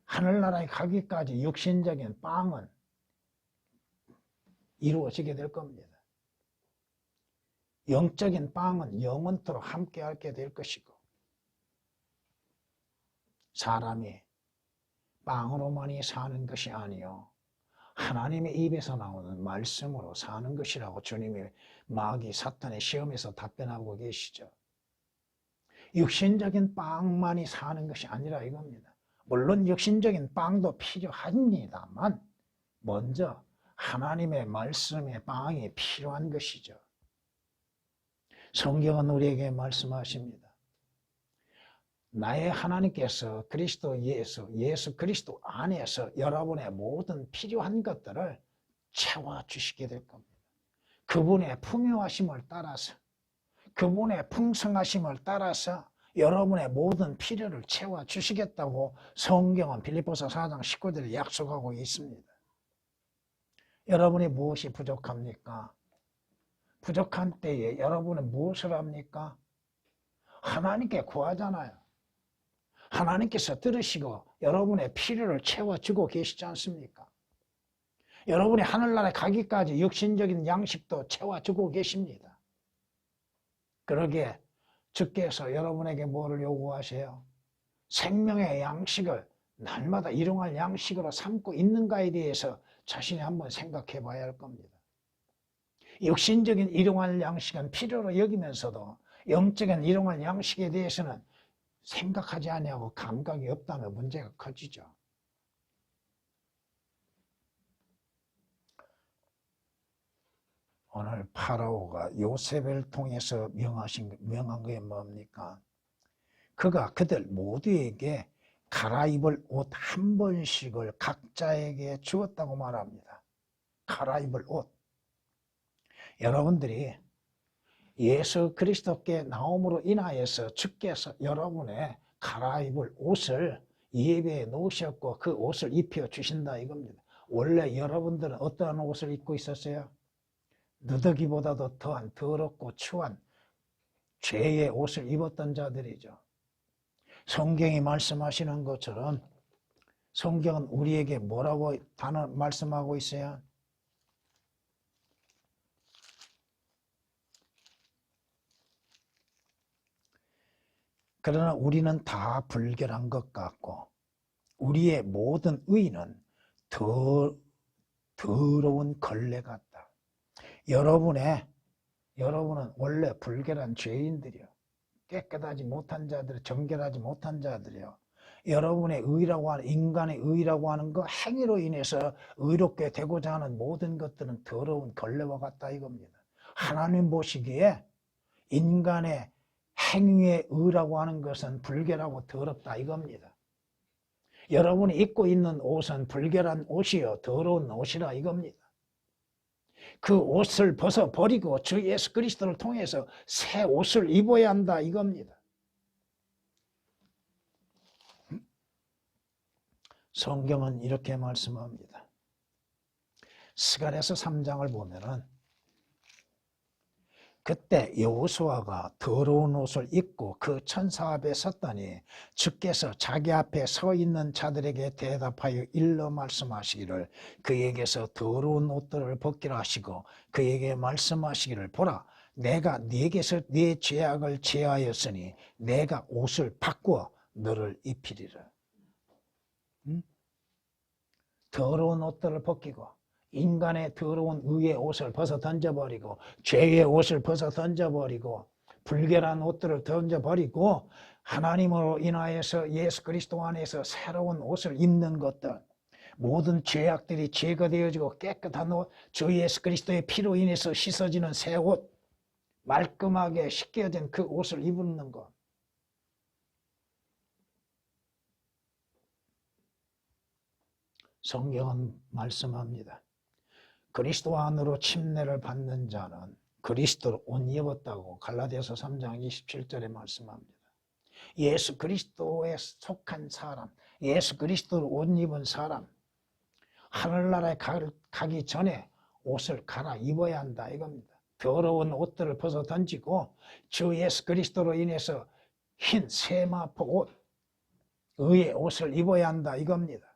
하늘나라에 가기까지 육신적인 빵은 이루어지게 될 겁니다. 영적인 빵은 영원토록 함께하게 될 것이고, 사람이 빵으로만이 사는 것이 아니요 하나님의 입에서 나오는 말씀으로 사는 것이라고 주님이 마귀 사탄의 시험에서 답변하고 계시죠. 육신적인 빵만이 사는 것이 아니라 이겁니다. 물론 육신적인 빵도 필요합니다만 먼저 하나님의 말씀의 빵이 필요한 것이죠. 성경은 우리에게 말씀하십니다. 나의 하나님께서 그리스도 예수 그리스도 안에서 여러분의 모든 필요한 것들을 채워주시게 될 겁니다. 그분의 풍요하심을 따라서, 그분의 풍성하심을 따라서 여러분의 모든 필요를 채워주시겠다고 성경은 빌립보서 4장 19절에 약속하고 있습니다. 여러분이 무엇이 부족합니까? 부족한 때에 여러분은 무엇을 합니까? 하나님께 구하잖아요. 하나님께서 들으시고 여러분의 필요를 채워주고 계시지 않습니까? 여러분이 하늘나라에 가기까지 육신적인 양식도 채워주고 계십니다. 그러기에 주께서 여러분에게 뭐를 요구하세요? 생명의 양식을 날마다 일용할 양식으로 삼고 있는가에 대해서 자신이 한번 생각해 봐야 할 겁니다. 육신적인 일용할 양식은 필요로 여기면서도 영적인 일용할 양식에 대해서는 생각하지 않냐고 감각이 없다면 문제가 커지죠. 오늘 파라오가 요셉을 통해서 명한 게 뭡니까? 그가 그들 모두에게 갈아입을 옷 한 번씩을 각자에게 주었다고 말합니다. 갈아입을 옷. 여러분들이 예수 그리스도께 나옴으로 인하여서 주께서 여러분의 갈아입을 옷을 예배에 놓으셨고 그 옷을 입혀 주신다 이겁니다. 원래 여러분들은 어떠한 옷을 입고 있었어요? 누더기보다도 더한 더럽고 추한 죄의 옷을 입었던 자들이죠. 성경이 말씀하시는 것처럼 성경은 우리에게 뭐라고 단어 말씀하고 있어요? 그러나 우리는 다 불결한 것 같고 우리의 모든 의는 더러운 걸레 같다. 여러분은 원래 불결한 죄인들이요. 깨끗하지 못한 자들, 정결하지 못한 자들이요. 여러분의 의라고 하는, 인간의 의라고 하는 거, 행위로 인해서 의롭게 되고자 하는 모든 것들은 더러운 걸레와 같다 이겁니다. 하나님 보시기에 인간의 행위의 의라고 하는 것은 불결하고 더럽다 이겁니다. 여러분이 입고 있는 옷은 불결한 옷이요 더러운 옷이라 이겁니다. 그 옷을 벗어버리고 주 예수 그리스도를 통해서 새 옷을 입어야 한다 이겁니다. 성경은 이렇게 말씀합니다. 스가랴서 3장을 보면은 그때 여호수아가 더러운 옷을 입고 그 천사 앞에 섰더니 주께서 자기 앞에 서 있는 자들에게 대답하여 일러 말씀하시기를 그에게서 더러운 옷들을 벗기라 하시고 그에게 말씀하시기를 보라 내가 네게서 네 죄악을 제하였으니 내가 옷을 바꾸어 너를 입히리라. 더러운 옷들을 벗기고 인간의 더러운 의의 옷을 벗어 던져버리고 죄의 옷을 벗어 던져버리고 불결한 옷들을 던져버리고 하나님으로 인하여서 예수 그리스도 안에서 새로운 옷을 입는 것들 모든 죄악들이 제거되어지고 깨끗한 옷 주 예수 그리스도의 피로 인해서 씻어지는 새 옷 말끔하게 씻겨진 그 옷을 입는 것 성경은 말씀합니다. 그리스도 안으로 침례를 받는 자는 그리스도를 옷 입었다고 갈라디아서 3장 27절에 말씀합니다. 예수 그리스도에 속한 사람, 예수 그리스도를 옷 입은 사람, 하늘나라에 가기 전에 옷을 갈아입어야 한다 이겁니다. 더러운 옷들을 벗어 던지고 주 예수 그리스도로 인해서 흰 세마포 옷, 의의 옷을 입어야 한다 이겁니다.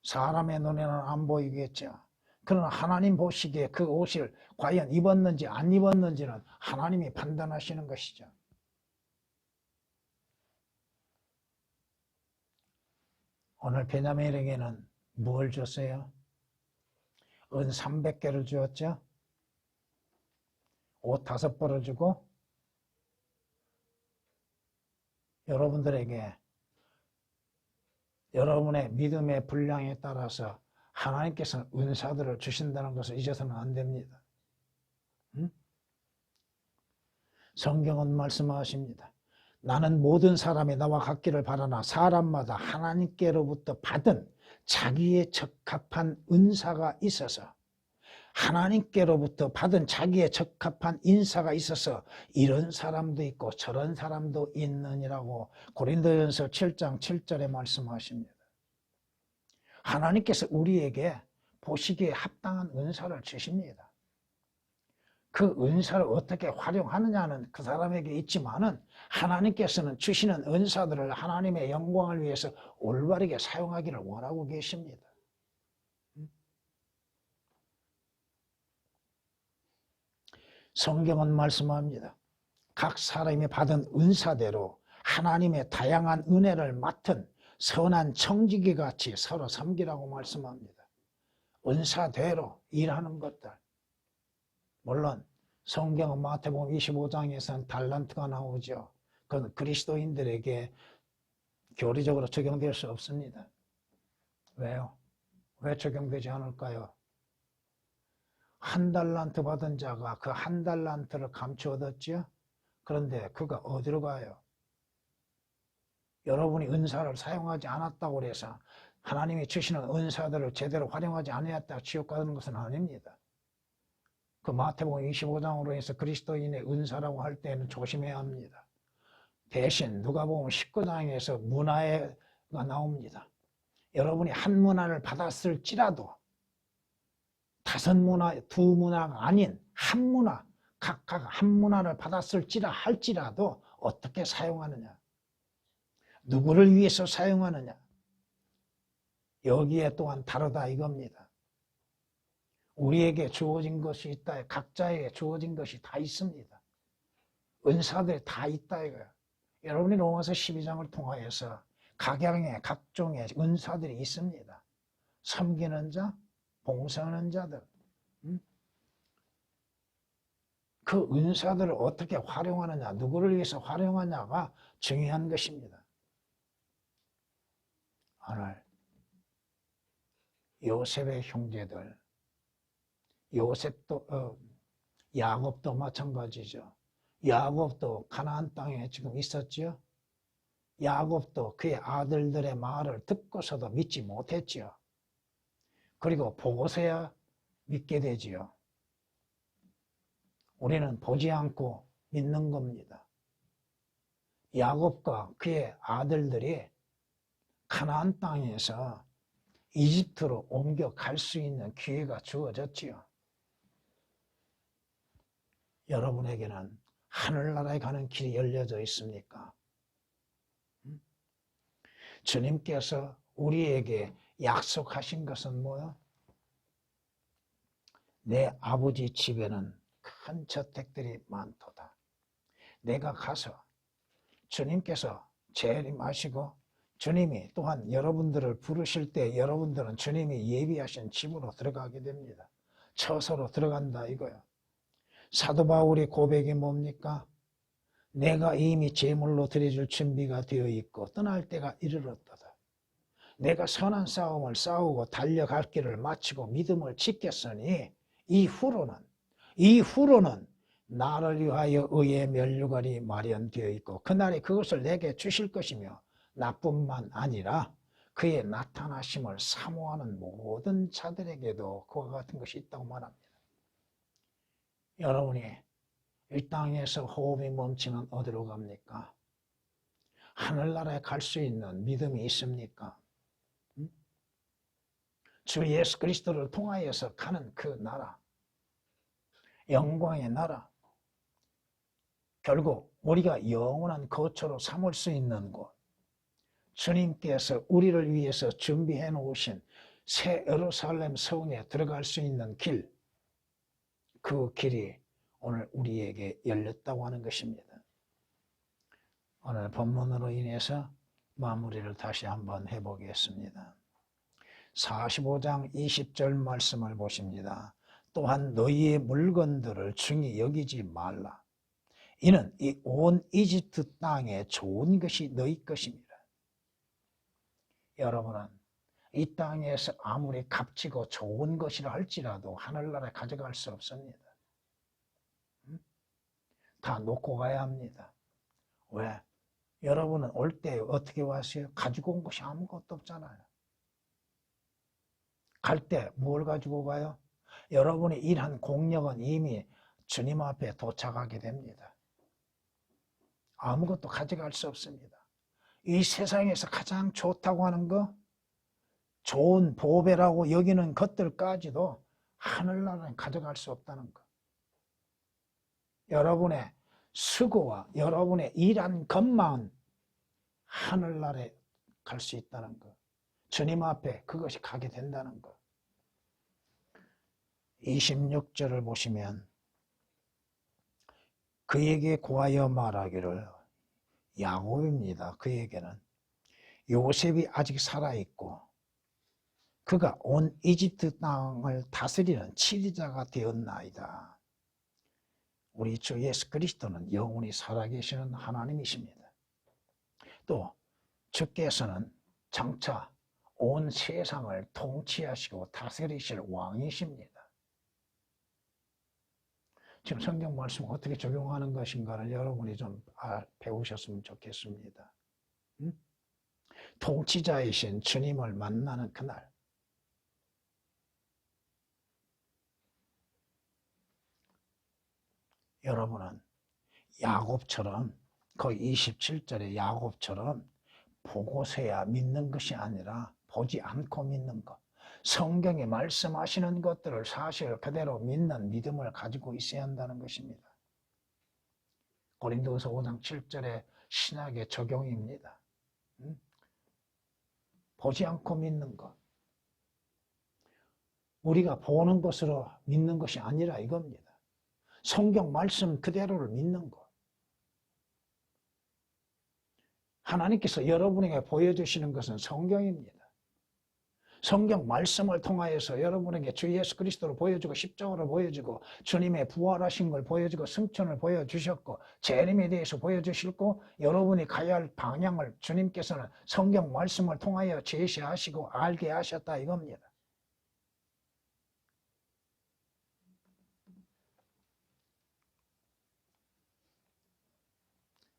사람의 눈에는 안 보이겠죠. 그러나 하나님 보시기에 그 옷을 과연 입었는지 안 입었는지는 하나님이 판단하시는 것이죠. 오늘 베냐민에게는 뭘 줬어요? 은 300개를 주었죠. 옷 5벌을 주고 여러분들에게 여러분의 믿음의 분량에 따라서 하나님께서 은사들을 주신다는 것을 잊어서는 안 됩니다. 성경은 말씀하십니다. 나는 모든 사람이 나와 같기를 바라나 사람마다 하나님께로부터 받은 자기의 적합한 은사가 있어서 하나님께로부터 받은 자기의 적합한 인사가 있어서 이런 사람도 있고 저런 사람도 있느니라고 고린도전서 7장 7절에 말씀하십니다. 하나님께서 우리에게 보시기에 합당한 은사를 주십니다. 그 은사를 어떻게 활용하느냐는 그 사람에게 있지만은 하나님께서는 주시는 은사들을 하나님의 영광을 위해서 올바르게 사용하기를 원하고 계십니다. 성경은 말씀합니다. 각 사람이 받은 은사대로 하나님의 다양한 은혜를 맡은 선한 청지기 같이 서로 섬기라고 말씀합니다. 은사대로 일하는 것들. 물론 성경은 마태복음 25장에서는 달란트가 나오죠. 그건 그리스도인들에게 교리적으로 적용될 수 없습니다. 왜요? 왜 적용되지 않을까요? 1달란트 받은 자가 그 1달란트를 감추어 얻었죠. 그런데 그가 어디로 가요? 여러분이 은사를 사용하지 않았다고 해서 하나님이 주시는 은사들을 제대로 활용하지 않았다고 지옥 가는 것은 아닙니다. 그 마태복음 25장으로 해서 그리스도인의 은사라고 할 때는 조심해야 합니다. 대신 누가복음 19장에서 문화가 나옵니다. 여러분이 한 문화를 받았을지라도 5문화, 2문화가 아닌 한 문화, 각각 한 문화를 받았을지라도 어떻게 사용하느냐, 누구를 위해서 사용하느냐, 여기에 또한 다르다 이겁니다. 우리에게 주어진 것이 있다. 각자에게 주어진 것이 다 있습니다. 은사들이 다 있다 이거야. 여러분이 로마서 12장을 통하여서 각양의 각종의 은사들이 있습니다. 섬기는 자, 봉사하는 자들. 그 은사들을 어떻게 활용하느냐, 누구를 위해서 활용하냐가 중요한 것입니다. 오늘 요셉의 형제들, 요셉도 야곱도 마찬가지죠. 야곱도 가나안 땅에 지금 있었죠. 야곱도 그의 아들들의 말을 듣고서도 믿지 못했지요. 그리고 보고서야 믿게 되지요. 우리는 보지 않고 믿는 겁니다. 야곱과 그의 아들들이 가나안 땅에서 이집트로 옮겨갈 수 있는 기회가 주어졌지요. 여러분에게는 하늘나라에 가는 길이 열려져 있습니까? 주님께서 우리에게 약속하신 것은 뭐요? 내 아버지 집에는 큰 저택들이 많도다. 내가 가서 주님께서 재림하시고 주님이 또한 여러분들을 부르실 때 여러분들은 주님이 예비하신 집으로 들어가게 됩니다. 처소로 들어간다 이거요. 사도 바울의 고백이 뭡니까? 내가 이미 제물로 드려줄 준비가 되어 있고 떠날 때가 이르렀도다. 내가 선한 싸움을 싸우고 달려갈 길을 마치고 믿음을 지켰으니 이후로는 나를 위하여 의의 면류관이 마련되어 있고 그날에 그것을 내게 주실 것이며 나뿐만 아니라 그의 나타나심을 사모하는 모든 자들에게도 그와 같은 것이 있다고 말합니다. 여러분이 이 땅에서 호흡이 멈추면 어디로 갑니까? 하늘나라에 갈 수 있는 믿음이 있습니까? 주 예수 그리스도를 통하여서 가는 그 나라, 영광의 나라, 결국 우리가 영원한 거처로 삼을 수 있는 곳, 주님께서 우리를 위해서 준비해 놓으신 새 예루살렘 성에 들어갈 수 있는 길, 그 길이 오늘 우리에게 열렸다고 하는 것입니다. 오늘 본문으로 인해서 마무리를 다시 한번 해보겠습니다. 45장 20절 말씀을 보십니다. 또한 너희의 물건들을 중히 여기지 말라. 이는 이 온 이집트 땅에 좋은 것이 너희 것입니다. 여러분은 이 땅에서 아무리 값지고 좋은 것이라 할지라도 하늘나라에 가져갈 수 없습니다. 다 놓고 가야 합니다. 왜? 여러분은 올 때 어떻게 왔어요? 가지고 온 것이 아무것도 없잖아요. 갈 때 뭘 가지고 가요? 여러분이 일한 공력은 이미 주님 앞에 도착하게 됩니다. 아무것도 가져갈 수 없습니다. 이 세상에서 가장 좋다고 하는 거, 좋은 보배라고 여기는 것들까지도 하늘나라에 가져갈 수 없다는 거. 여러분의 수고와 여러분의 일한 것만 하늘나라에 갈 수 있다는 거. 주님 앞에 그것이 가게 된다는 거. 26절을 보시면 그에게 고하여 말하기를, 야곱입니다. 그에게는 요셉이 아직 살아있고 그가 온 이집트 땅을 다스리는 치리자가 되었나이다. 우리 주 예수 그리스도는 영원히 살아계시는 하나님이십니다. 또 주께서는 장차 온 세상을 통치하시고 다스리실 왕이십니다. 지금 성경 말씀 어떻게 적용하는 것인가를 여러분이 좀 배우셨으면 좋겠습니다. 통치자이신 주님을 만나는 그날, 여러분은 야곱처럼 거의 27절에 야곱처럼 보고서야 믿는 것이 아니라 보지 않고 믿는 것, 성경에 말씀하시는 것들을 사실 그대로 믿는 믿음을 가지고 있어야 한다는 것입니다. 고린도서 5장 7절의 신학의 적용입니다. 보지 않고 믿는 것, 우리가 보는 것으로 믿는 것이 아니라 이겁니다. 성경 말씀 그대로를 믿는 것. 하나님께서 여러분에게 보여주시는 것은 성경입니다. 성경 말씀을 통하여서 여러분에게 주 예수 그리스도를 보여주고 십자가를 보여주고 주님의 부활하신 걸 보여주고 승천을 보여주셨고 재림에 대해서 보여주셨고 여러분이 가야 할 방향을 주님께서는 성경 말씀을 통하여 제시하시고 알게 하셨다 이겁니다.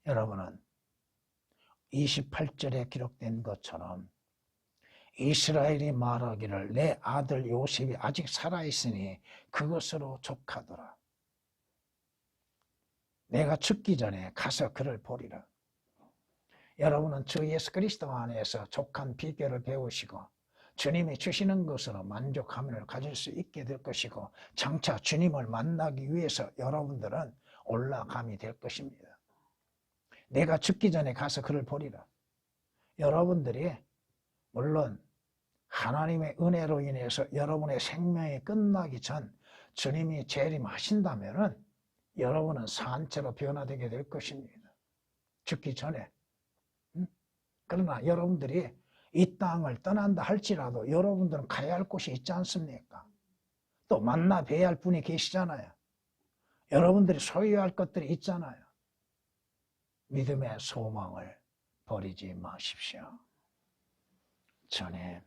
여러분은 28절에 기록된 것처럼 이스라엘이 말하기를 내 아들 요셉이 아직 살아있으니 그것으로 족하더라. 내가 죽기 전에 가서 그를 보리라. 여러분은 주 예수 그리스도 안에서 족한 비결을 배우시고 주님이 주시는 것으로 만족함을 가질 수 있게 될 것이고 장차 주님을 만나기 위해서 여러분들은 올라감이 될 것입니다. 내가 죽기 전에 가서 그를 보리라. 여러분들이 물론 하나님의 은혜로 인해서 여러분의 생명이 끝나기 전 주님이 재림하신다면 여러분은 산채로 변화되게 될 것입니다. 죽기 전에. 그러나 여러분들이 이 땅을 떠난다 할지라도 여러분들은 가야 할 곳이 있지 않습니까? 또 만나 뵈야 할 분이 계시잖아요. 여러분들이 소유할 것들이 있잖아요. 믿음의 소망을 버리지 마십시오. 전에